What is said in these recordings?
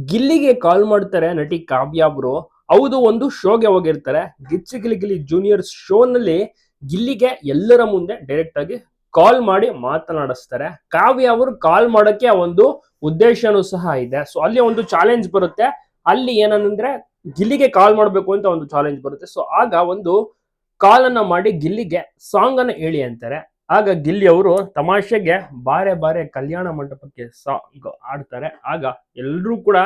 ಗಿಲ್ಲಿಗೆ ಕಾಲ್ ಮಾಡ್ತಾರೆ ನಟಿ ಕಾವ್ಯ ಅವರು. ಹೌದು, ಒಂದು ಶೋಗೆ ಹೋಗಿರ್ತಾರೆ. ಗಿಚ್ಚಿ ಗಿಲಿ ಗಿಲಿ ಜೂನಿಯರ್ಸ್ ಶೋ ನಲ್ಲಿ ಗಿಲ್ಲಿಗೆ ಎಲ್ಲರ ಮುಂದೆ ಡೈರೆಕ್ಟ್ ಆಗಿ ಕಾಲ್ ಮಾಡಿ ಮಾತನಾಡಿಸ್ತಾರೆ. ಕಾವ್ಯ ಅವರು ಕಾಲ್ ಮಾಡೋಕೆ ಒಂದು ಉದ್ದೇಶನೂ ಸಹ ಇದೆ. ಸೊ ಅಲ್ಲಿ ಒಂದು ಚಾಲೆಂಜ್ ಬರುತ್ತೆ. ಅಲ್ಲಿ ಏನಂದ್ರೆ ಗಿಲ್ಲಿಗೆ ಕಾಲ್ ಮಾಡಬೇಕು ಅಂತ ಒಂದು ಚಾಲೆಂಜ್ ಬರುತ್ತೆ. ಸೊ ಆಗ ಒಂದು ಕಾಲ್ ಅನ್ನ ಮಾಡಿ ಗಿಲ್ಲಿಗೆ ಸಾಂಗ್ ಅನ್ನ ಹೇಳಿ ಅಂತಾರೆ. ಆಗ ಗಿಲ್ಲಿ ಅವರು ತಮಾಷೆಗೆ ಬಾರೆ ಬಾರೆ ಕಲ್ಯಾಣ ಮಂಟಪಕ್ಕೆ ಸಾಂಗ್ ಆಡ್ತಾರೆ. ಆಗ ಎಲ್ರೂ ಕೂಡ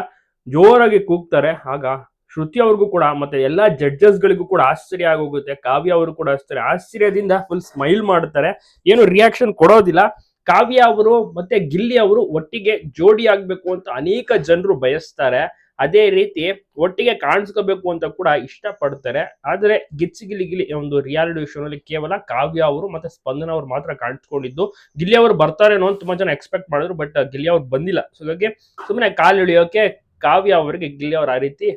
ಜೋರಾಗಿ ಕೂಗ್ತಾರೆ. ಆಗ ಶ್ರುತಿ ಅವ್ರಿಗೂ ಕೂಡ ಮತ್ತೆ ಎಲ್ಲಾ ಜಡ್ಜಸ್ ಗಳಿಗೂ ಕೂಡ ಆಶ್ಚರ್ಯ ಆಗೋಗುತ್ತೆ. ಕಾವ್ಯ ಅವರು ಕೂಡ ಅಷ್ಟೇ ಆಶ್ಚರ್ಯದಿಂದ ಫುಲ್ ಸ್ಮೈಲ್ ಮಾಡ್ತಾರೆ, ಏನು ರಿಯಾಕ್ಷನ್ ಕೊಡೋದಿಲ್ಲ. ಕಾವ್ಯ ಅವರು ಮತ್ತೆ ಗಿಲ್ಲಿ ಅವರು ಒಟ್ಟಿಗೆ ಜೋಡಿ ಆಗ್ಬೇಕು ಅಂತ ಅನೇಕ ಜನರು ಬಯಸ್ತಾರೆ. ಅದೇ ರೀತಿ ಒಟ್ಟಿಗೆ ಕಾಣಿಸ್ಕೋಬೇಕು ಅಂತ ಕೂಡ ಇಷ್ಟಪಡ್ತಾರೆ. ಆದ್ರೆ ಗಿಚ್ಚಿ ಗಿಲಿ ಗಿಲಿ ಒಂದು ರಿಯಾಲಿಟಿ ಶೋ ನಲ್ಲಿ ಕೇವಲ ಕಾವ್ಯ ಅವರು ಮತ್ತೆ ಸ್ಪಂದನ ಅವರು ಮಾತ್ರ ಕಾಣಿಸ್ಕೊಂಡಿದ್ದು. ಗಿಲ್ಲಿ ಅವರು ಬರ್ತಾರೇನೋ ಅಂತ ತುಂಬಾ ಜನ ಎಕ್ಸ್ಪೆಕ್ಟ್ ಮಾಡಿದ್ರು, ಬಟ್ ಗಿಲ್ಲಿ ಅವ್ರು ಬಂದಿಲ್ಲ. ಸೊ ಹಾಗಾಗಿ ಸುಮ್ಮನೆ ಕಾಲ್ ಇಳಿಯೋಕೆ ಕಾವ್ಯ ಅವರಿಗೆ ಗಿಲ್ಲಿ ಅವ್ರು ಆ ರೀತಿ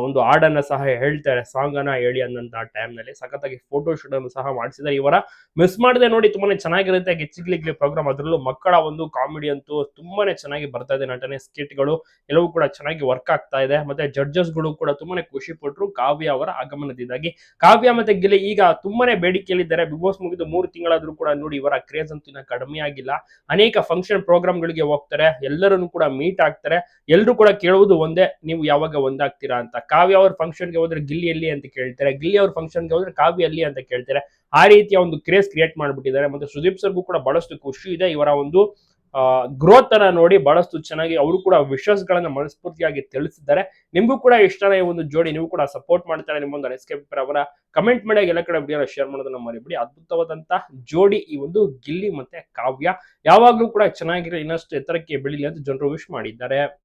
ಒಂದು ಹಾಡನ್ನ ಸಹ ಹೇಳ್ತಾರೆ, ಸಾಂಗ್ ಅನ್ನ ಹೇಳಿ ಅನ್ನಂತ ಟೈಮ್ ನಲ್ಲಿ ಸಖತ್ತಾಗಿ ಫೋಟೋ ಶೂಟ್ ಅನ್ನು ಸಹ ಮಾಡಿಸಿದ್ದಾರೆ. ಇವರ ಮಿಸ್ ಮಾಡದೆ ನೋಡಿ, ತುಂಬಾನೇ ಚೆನ್ನಾಗಿರುತ್ತೆ ಗಿಚ್ಚಿ ಗಿಲಿ ಗಿಲಿ ಪ್ರೋಗ್ರಾಮ್. ಅದರಲ್ಲೂ ಮಕ್ಕಳ ಒಂದು ಕಾಮಿಡಿ ಅಂತೂ ತುಂಬಾನೇ ಚೆನ್ನಾಗಿ ಬರ್ತಾ ಇದೆ. ನಟನೆ ಸ್ಕಿಟ್ಗಳು ಎಲ್ಲವೂ ಕೂಡ ಚೆನ್ನಾಗಿ ವರ್ಕ್ ಆಗ್ತಾ ಇದೆ. ಮತ್ತೆ ಜಡ್ಜಸ್ ಗಳು ಕೂಡ ತುಂಬಾನೇ ಖುಷಿ ಪಟ್ಟರು ಕಾವ್ಯ ಅವರ ಆಗಮನದಿಂದಾಗಿ. ಕಾವ್ಯ ಮತ್ತೆ ಗಿಲ್ಲಿ ಈಗ ತುಂಬಾನೇ ಬೇಡಿಕೆಯಲ್ಲಿದ್ದಾರೆ. ಬಿಗ್ ಬಾಸ್ ಮುಗಿದು 3 ತಿಂಗಳಾದ್ರೂ ಕೂಡ ನೋಡಿ ಇವರ ಕ್ರೇಜ್ ಅಂತೂ ಇನ್ನ ಕಡಿಮೆ ಆಗಿಲ್ಲ. ಅನೇಕ ಫಂಕ್ಷನ್ ಪ್ರೋಗ್ರಾಮ್ ಗಳಿಗೆ ಹೋಗ್ತಾರೆ, ಎಲ್ಲರನ್ನು ಕೂಡ ಮೀಟ್ ಆಗ್ತಾರೆ. ಎಲ್ರು ಕೂಡ ಕೇಳುವುದು ಒಂದೇ, ನೀವು ಯಾವಾಗ ಒಂದಾಗ್ತೀರಾ ಅಂತ. ಕಾವ್ಯ ಅವ್ರ ಫಂಕ್ಷನ್ಗೆ ಹೋದ್ರೆ ಗಿಲ್ಲಿ ಎಲ್ಲಿ ಅಂತ ಕೇಳ್ತಾರೆ, ಗಿಲ್ಲಿ ಅವ್ರ ಫಂಕ್ಷನ್ಗೆ ಹೋದ್ರೆ ಕಾವ್ಯ ಎಲ್ಲಿ ಅಂತ ಕೇಳ್ತಾರೆ. ಆ ರೀತಿಯ ಒಂದು ಕ್ರೇಜ್ ಕ್ರಿಯೇಟ್ ಮಾಡ್ಬಿಟ್ಟಿದ್ದಾರೆ. ಮತ್ತೆ ಸುದೀಪ್ ಸರ್ಗೂ ಕೂಡ ಬಹಳಷ್ಟು ಖುಷಿ ಇದೆ ಇವರ ಒಂದು ಗ್ರೋತ್ ಅನ್ನ ನೋಡಿ. ಬಹಳಷ್ಟು ಚೆನ್ನಾಗಿ ಅವರು ಕೂಡ ವಿಶಸ್ ಗಳನ್ನ ಮನಸ್ಫೂರ್ತಿಯಾಗಿ ತಿಳಿಸಿದ್ದಾರೆ. ನಿಮ್ಗೂ ಕೂಡ ಇಷ್ಟನ ಈ ಒಂದು ಜೋಡಿ, ನೀವು ಕೂಡ ಸಪೋರ್ಟ್ ಮಾಡ್ತಾರೆ, ನಿಮ್ಮೊಂದು ಅನಿಸಿಕೆ ಅವರ ಕಮೆಂಟ್ ಮಾಡಿ. ಎಲ್ಲ ಕಡೆ ವಿಡಿಯೋನ ಶೇರ್ ಮಾಡೋದನ್ನ ಮರಿಬೇಡಿ. ಅದ್ಭುತವಾದಂತಹ ಜೋಡಿ ಈ ಒಂದು ಗಿಲ್ಲಿ ಮತ್ತೆ ಕಾವ್ಯ. ಯಾವಾಗ್ಲೂ ಕೂಡ ಚೆನ್ನಾಗಿರೋ, ಇನ್ನಷ್ಟು ಎತ್ತರಕ್ಕೆ ಬೆಳಿಲಿ ಅಂತ ಜನರು ವಿಶ್ ಮಾಡಿದ್ದಾರೆ.